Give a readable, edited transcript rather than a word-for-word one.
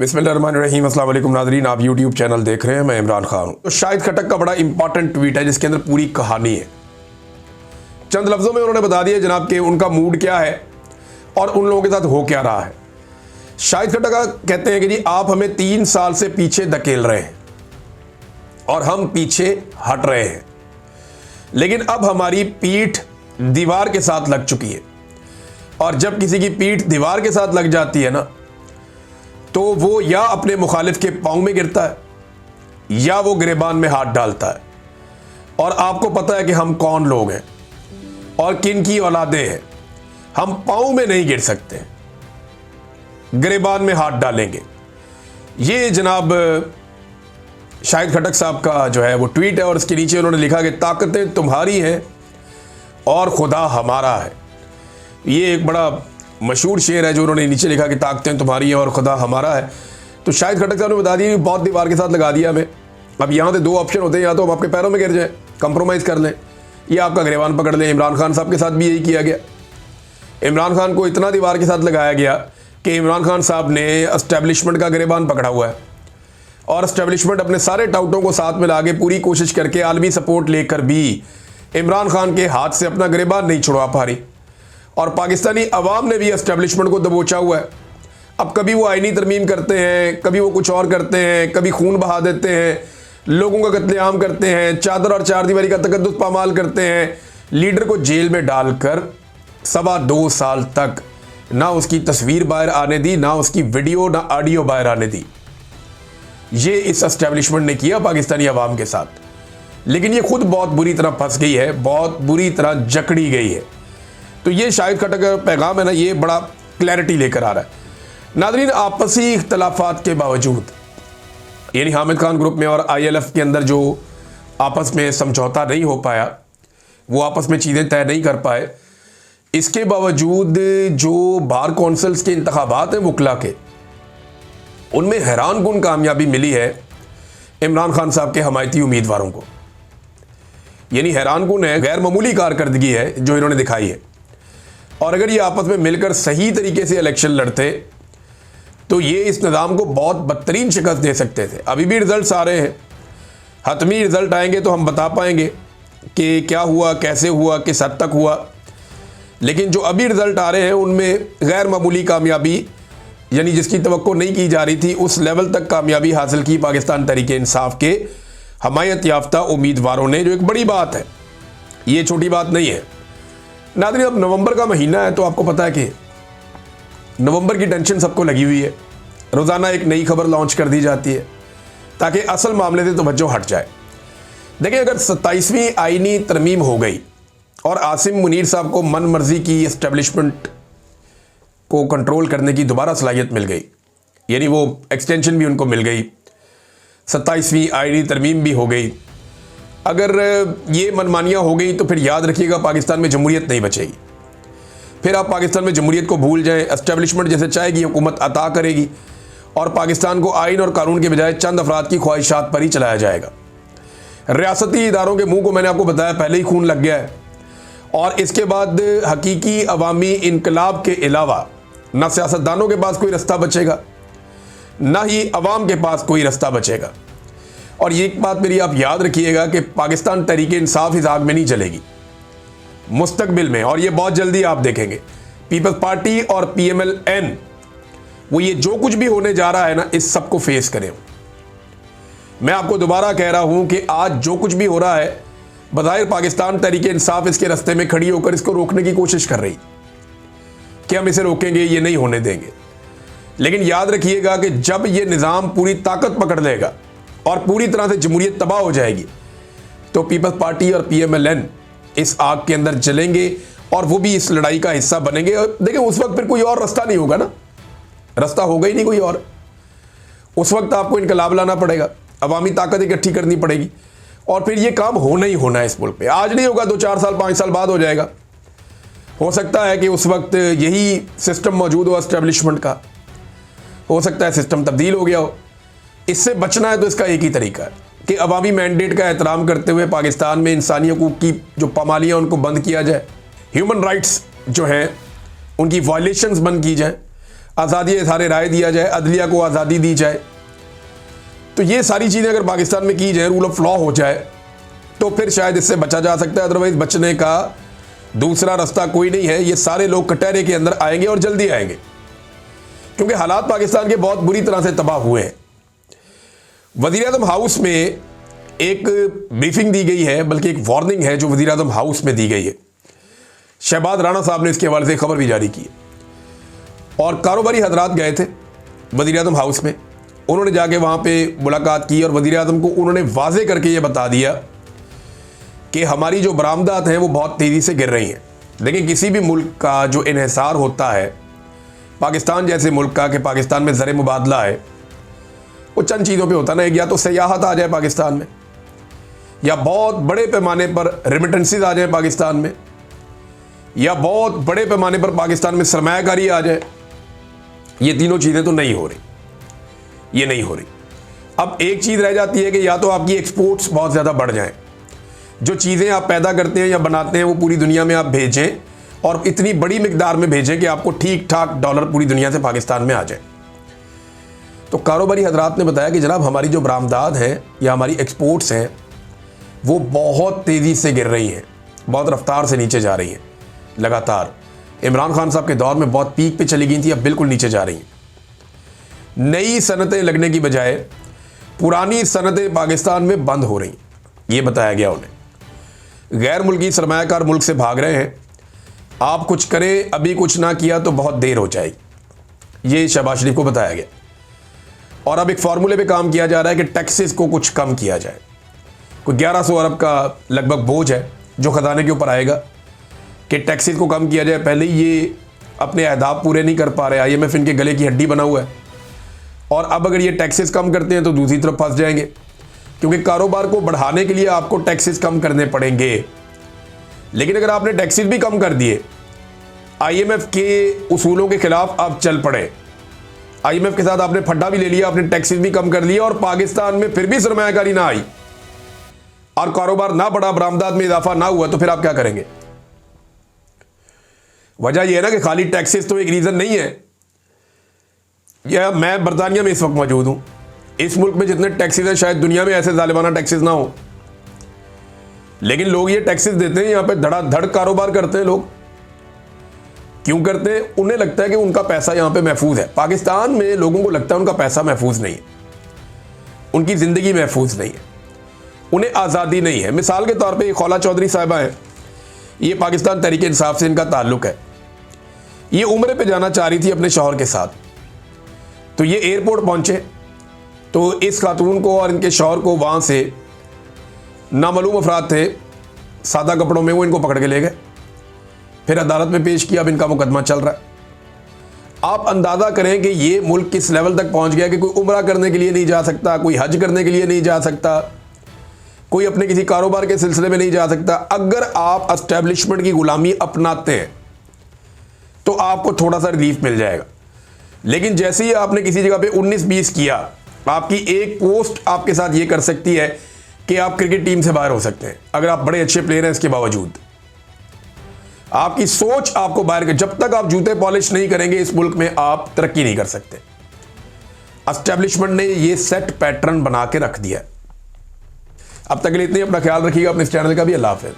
बिस्मिल्लाहिर्रहमानिर्रहीम। अस्सलाम वालेकुम नाज़रीन, आप यूट्यूब चैनल देख रहे हैं, मैं इमरान खान हूँ। तो शाहिद खट्टक का बड़ा इंपॉर्टेंट ट्वीट है जिसके अंदर पूरी कहानी है। चंद लफ्ज़ों में उन्होंने बता दिया जनाब कि उनका मूड क्या है और उन लोगों के साथ हो क्या रहा है। शाहिद खट्टक कहते हैं कि जी आप हमें 3 साल से पीछे धकेल रहे हैं और हम पीछे हट रहे हैं, लेकिन अब हमारी पीठ दीवार के साथ लग चुकी है। और जब किसी की पीठ दीवार के साथ लग जाती है ना, तो वो या अपने मुखालिफ के पांव में गिरता है या वो गिरेबान में हाथ डालता है। और आपको पता है कि हम कौन लोग हैं और किन की औलादे हैं। हम पांव में नहीं गिर सकते, गिरेबान में हाथ डालेंगे। ये जनाब शाहिद खट्टक साहब का जो है वो ट्वीट है और इसके नीचे उन्होंने लिखा कि ताकतें तुम्हारी हैं और खुदा हमारा है। ये एक बड़ा मशहूर शेर है जो उन्होंने नीचे लिखा कि ताकतें तुम्हारी हैं और खुदा हमारा है। तो शाहिद खट्टक साहब ने बता दिया कि बहुत दीवार के साथ लगा दिया हमें। अब यहाँ से 2 ऑप्शन होते हैं, या तो हम आपके पैरों में गिर जाएं, कंप्रोमाइज़ कर लें, या आपका गिरेबान पकड़ लें। इमरान खान साहब के साथ भी यही किया गया। इमरान खान को इतना दीवार के साथ लगाया गया कि इमरान खान साहब ने एस्टेब्लिशमेंट का गिरेबान पकड़ा हुआ है और एस्टेब्लिशमेंट अपने सारे टाउटों को साथ मिला के पूरी कोशिश करके आलमी सपोर्ट लेकर भी इमरान खान के हाथ से अपना गिरेबान नहीं छुड़वा पा रही। और पाकिस्तानी अवाम ने भी एस्टेब्लिशमेंट को दबोचा हुआ है। अब कभी वो आईनी तरमीम करते हैं, कभी वो कुछ और करते हैं, कभी खून बहा देते हैं, लोगों का कत्लेआम करते हैं, चादर और चारदीवारी का तकद्दुस पामाल करते हैं, लीडर को जेल में डालकर 2.25 साल तक ना उसकी तस्वीर बाहर आने दी, ना उसकी वीडियो ना ऑडियो बाहर आने दी। ये इस एस्टेब्लिशमेंट ने किया पाकिस्तानी अवाम के साथ। लेकिन ये खुद बहुत बुरी तरह फंस गई है, बहुत बुरी तरह जकड़ी गई है। तो ये शाहिद खट्टक का पैगाम है ना, ये बड़ा क्लैरिटी लेकर आ रहा है। नाज़रीन, आपसी इख्तलाफात के बावजूद, यानी हामिद खान ग्रुप में और ILF के अंदर जो आपस में समझौता नहीं हो पाया, वो आपस में चीज़ें तय नहीं कर पाए, इसके बावजूद जो बार कौंसल्स के इंतखाबात हैं वकला के, उनमें हैरानकुन कामयाबी मिली है इमरान खान साहब के हमायती उम्मीदवारों को। यानी हैरानकुन है, गैर मामूली कारकर्दगी है जो इन्होंने दिखाई है। और अगर ये आपस में मिलकर सही तरीके से इलेक्शन लड़ते तो ये इस निज़ाम को बहुत बदतरीन शिकस्त दे सकते थे। अभी भी रिज़ल्ट्स आ रहे हैं, हतमी रिज़ल्ट आएंगे तो हम बता पाएंगे कि क्या हुआ, कैसे हुआ, किस हद तक हुआ। लेकिन जो अभी रिज़ल्ट आ रहे हैं उनमें गैर मामूली कामयाबी, यानी जिसकी तवक्को नहीं की जा रही थी, उस लेवल तक कामयाबी हासिल की पाकिस्तान तहरीक-ए-इंसाफ के हमायत याफ्ता उम्मीदवारों ने, जो एक बड़ी बात है, ये छोटी बात नहीं है। नाज़रीन, अब नवंबर का महीना है तो आपको पता है कि नवंबर की टेंशन सबको लगी हुई है। रोज़ाना एक नई खबर लॉन्च कर दी जाती है ताकि असल मामले से तवज्जो हट जाए। देखिए, अगर 27वीं आईनी तरमीम हो गई और आसिम मुनीर साहब को मन मर्जी की एस्टेब्लिशमेंट को कंट्रोल करने की दोबारा सलाहियत मिल गई, यानी वो एक्सटेंशन भी उनको मिल गई, 27वीं आईनी तरमीम भी हो गई, अगर ये मनमानियाँ हो गई तो फिर याद रखिएगा पाकिस्तान में जमहूरियत नहीं बचेगी। फिर आप पाकिस्तान में जमहूरियत को भूल जाएं। एस्टेब्लिशमेंट जैसे चाहेगी हुकूमत अता करेगी और पाकिस्तान को आइन और कानून के बजाय चंद अफराद की ख्वाहिशात पर ही चलाया जाएगा। रियासती इदारों के मुंह को मैंने आपको बताया पहले ही खून लग गया है। और इसके बाद हकीकी अवामी इनकलाब के अलावा ना सियासतदानों के पास कोई रास्ता बचेगा, ना ही अवाम के पास कोई रास्ता बचेगा। और ये एक बात मेरी आप याद रखिएगा कि पाकिस्तान तहरीक-ए-इंसाफ इस आग में नहीं चलेगी मुस्तकबिल में। और ये बहुत जल्दी आप देखेंगे पीपल्स पार्टी और PMLN वो ये जो कुछ भी होने जा रहा है ना, इस सब को फेस करें। मैं आपको दोबारा कह रहा हूं कि आज जो कुछ भी हो रहा है, बज़ाहिर पाकिस्तान तहरीक-ए-इंसाफ इसके रास्ते में खड़ी होकर इसको रोकने की कोशिश कर रही कि हम इसे रोकेंगे, ये नहीं होने देंगे। लेकिन याद रखिएगा कि जब ये निज़ाम पूरी ताकत पकड़ लेगा और पूरी तरह से जमहूरियत तबाह हो जाएगी, तो पीपल्स पार्टी और PMLN इस आग के अंदर जलेंगे और वो भी इस लड़ाई का हिस्सा बनेंगे। देखिए, उस वक्त फिर कोई और रास्ता नहीं होगा ना, रास्ता होगा ही नहीं कोई और। उस वक्त आपको इनकलाब लाना पड़ेगा, अवामी ताकत इकट्ठी करनी पड़ेगी और फिर ये काम होना ही होना है इस मुल्क पे। आज नहीं होगा, 2-4 साल 5 साल बाद हो जाएगा। हो सकता है कि उस वक्त यही सिस्टम मौजूद हो एस्टेब्लिशमेंट का, हो सकता है सिस्टम तब्दील हो गया हो। इससे बचना है तो इसका एक ही तरीका है कि अवामी मैंडेट का एहतराम करते हुए पाकिस्तान में इंसानी हकूक़ की जो पामालियाँ उनको बंद किया जाए, ह्यूमन राइट्स जो हैं उनकी वायलेशंस बंद की जाए, आज़ादी इज़हार राय दिया जाए, अदलिया को आज़ादी दी जाए। तो ये सारी चीज़ें अगर पाकिस्तान में की जाए, रूल ऑफ लॉ हो जाए, तो फिर शायद इससे बचा जा सकता है। अदरवाइज बचने का दूसरा रास्ता कोई नहीं है। ये सारे लोग कटहरे के अंदर आएंगे और जल्दी आएंगे, क्योंकि हालात पाकिस्तान के बहुत बुरी तरह से तबाह हुए हैं। वज़ीर-ए-आज़म हाउस में एक ब्रीफिंग दी गई है, बल्कि एक वार्निंग है जो वज़ीर-ए-आज़म हाउस में दी गई है। शहबाज राणा साहब ने इसके हवाले से खबर भी जारी की और कारोबारी हजरात गए थे वज़ीर-ए-आज़म हाउस में। उन्होंने जाके वहाँ पे मुलाकात की और वज़ीर-ए-आज़म को उन्होंने वाज़े करके ये बता दिया कि हमारी जो बरामदात हैं वो बहुत तेज़ी से गिर रही हैं। लेकिन किसी भी मुल्क का जो इन्हिसार होता है, पाकिस्तान जैसे मुल्क का, कि पाकिस्तान में ज़र मुबादला है, वो चंद चीज़ों पे होता ना। एक या तो सयाहत आ जाए पाकिस्तान में, या बहुत बड़े पैमाने पर रेमिटेंसेस आ जाए पाकिस्तान में, या बहुत बड़े पैमाने पर पाकिस्तान में सरमायाकारी आ जाए। ये तीनों चीज़ें तो नहीं हो रही, ये नहीं हो रही। अब एक चीज़ रह जाती है कि या तो आपकी एक्सपोर्ट्स बहुत ज़्यादा बढ़ जाएं, जो चीज़ें आप पैदा करते हैं या बनाते हैं वो पूरी दुनिया में आप भेजें, और इतनी बड़ी मिकदार में भेजें कि आपको ठीक ठाक डॉलर पूरी दुनिया से पाकिस्तान में आ जाए। तो कारोबारी हजरात ने बताया कि जनाब हमारी जो बरामदात हैं या हमारी एक्सपोर्ट्स हैं वो बहुत तेज़ी से गिर रही हैं, बहुत रफ्तार से नीचे जा रही हैं लगातार। इमरान खान साहब के दौर में बहुत पीक पे चली गई थी, अब बिल्कुल नीचे जा रही हैं। नई सनतें लगने की बजाय पुरानी सनतें पाकिस्तान में बंद हो रही, ये बताया गया उन्हें। गैर मुल्की सरमायाकार मुल्क से भाग रहे हैं। आप कुछ करें, अभी कुछ ना किया तो बहुत देर हो जाएगी, ये शहबाज शरीफ को बताया गया। और अब एक फार्मूले पे काम किया जा रहा है कि टैक्सेस को कुछ कम किया जाए। कोई 1100 अरब का लगभग बोझ है जो ख़जाने के ऊपर आएगा कि टैक्सेस को कम किया जाए। पहले ही ये अपने अहदाफ पूरे नहीं कर पा रहे, IMF इनके गले की हड्डी बना हुआ है, और अब अगर ये टैक्सेस कम करते हैं तो दूसरी तरफ फंस जाएंगे, क्योंकि कारोबार को बढ़ाने के लिए आपको टैक्सेस कम करने पड़ेंगे। लेकिन अगर आपने टैक्सेस भी कम कर दिए, IMF के उसूलों के खिलाफ आप चल पड़े, IMF के साथ आपने फड्डा भी ले लिया, आपने टैक्सेस भी कम कर लिया, और पाकिस्तान में फिर भी सरमायाकारी ना आई और कारोबार ना बढ़ा, बरामदात में इजाफा ना हुआ, तो फिर आप क्या करेंगे? वजह यह है ना कि खाली टैक्सेस तो एक रीजन नहीं है। या मैं बरतानिया में इस वक्त मौजूद हूं, इस मुल्क में जितने टैक्सेस हैं शायद दुनिया में ऐसे जालिमाना टैक्सेस ना हो, लेकिन लोग ये टैक्सेस देते हैं, यहां पे धड़ाधड़ कारोबार करते हैं लोग। क्यों करते हैं? उन्हें लगता है कि उनका पैसा यहां पे महफूज है। पाकिस्तान में लोगों को लगता है उनका पैसा महफूज नहीं है, उनकी जिंदगी महफूज नहीं है, उन्हें आज़ादी नहीं है। मिसाल के तौर पे खौला चौधरी साहिबा हैं, ये पाकिस्तान तहरीक इंसाफ से इनका ताल्लुक है। ये उम्रे पे जाना चाह रही थी अपने शौहर के साथ, तो ये एयरपोर्ट पहुंचे तो इस खातून को और इनके शौहर को वहां से नामालूम अफराद थे सादा कपड़ों में, वो इनको पकड़ के ले गए, फिर अदालत में पेश किया। अब इनका मुकदमा चल रहा है। आप अंदाज़ा करें कि ये मुल्क किस लेवल तक पहुंच गया कि कोई उम्रा करने के लिए नहीं जा सकता, कोई हज करने के लिए नहीं जा सकता, कोई अपने किसी कारोबार के सिलसिले में नहीं जा सकता। अगर आप एस्टेब्लिशमेंट की गुलामी अपनाते हैं तो आपको थोड़ा सा रिलीफ मिल जाएगा। लेकिन जैसे ही आपने किसी जगह पे 19-20 किया, आपकी एक पोस्ट आपके साथ ये कर सकती है कि आप क्रिकेट टीम से बाहर हो सकते हैं, अगर आप बड़े अच्छे प्लेयर हैं। इसके बावजूद आपकी सोच आपको बाहर कर, जब तक आप जूते पॉलिश नहीं करेंगे इस मुल्क में आप तरक्की नहीं कर सकते। एस्टेब्लिशमेंट ने ये सेट पैटर्न बना के रख दिया। अब तक के लिए इतने, अपना ख्याल रखिएगा, अपने इस चैनल का भी। अल्लाह हाफ़िज़।